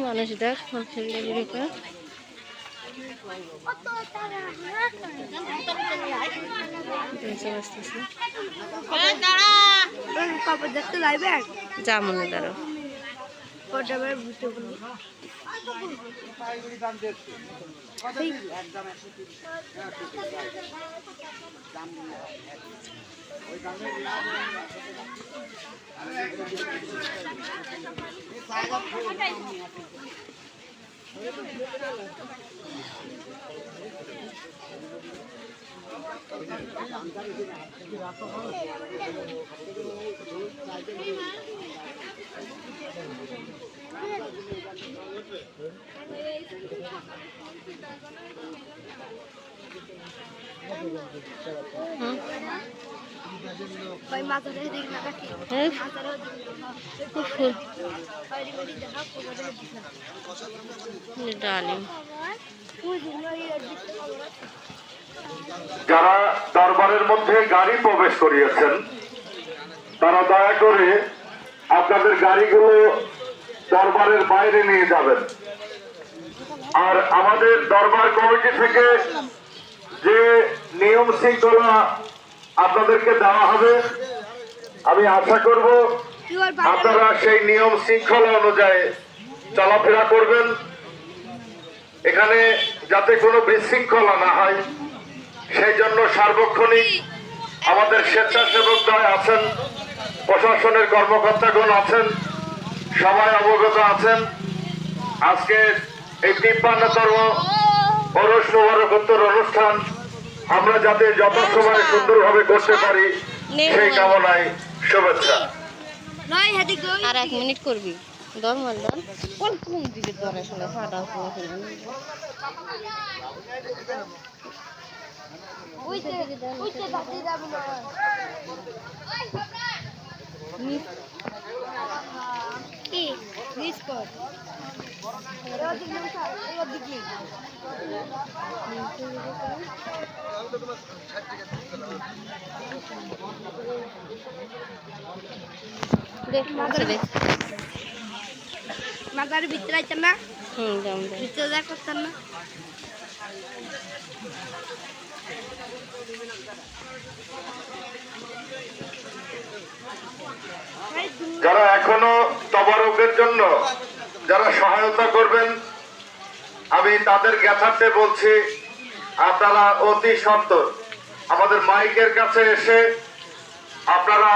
মানুষ দেখ মানুষের গাড়ি রেখা দেখতে যাইবে যা মনে দাঁড়ো ডালিম যারা দরবারের মধ্যে গাড়ি প্রবেশ করিয়েছেন তারা দয়া করে আপনাদের গাড়িগুলো দরবারের বাইরে নিয়ে যাবেন। আর আমাদের দরবার কমিটি থেকে যে নিয়ম শৃঙ্খলা আপনাদেরকে দেওয়া হবে আমি আশা করব আপনারা সেই নিয়ম শৃঙ্খলা অনুযায়ী চলাফেরা করবেন, এখানে যাতে কোনো বিশৃঙ্খলা না হয় সেই জন্য সার্বক্ষণিক আমাদের স্বেচ্ছাসেবক দল আছেন, প্রশাসনের কর্মকর্তাগণ আছেন, সবাই অবগত আছেন। আজকে এই ৫৩তম ওরস মোবারকোত্তর অনুষ্ঠান আমরা যাতে যত সময় সুন্দরভাবে করতে পারি সেই কামনায় শুভেচ্ছা। আর ১ মিনিট করবি দর মারদান কোন কোন দিকে দরে শুনে ফাটা মাগার ভিতরে আইতাম না ভিতরে যা করতাম না যারা এখনো তবারকের জন্য যারা সহায়তা করবেন আমি তাদের জ্ঞাতার্থে বলছি আপনারা অতি সত্বর আমাদের মাইকের কাছে এসে আপনারা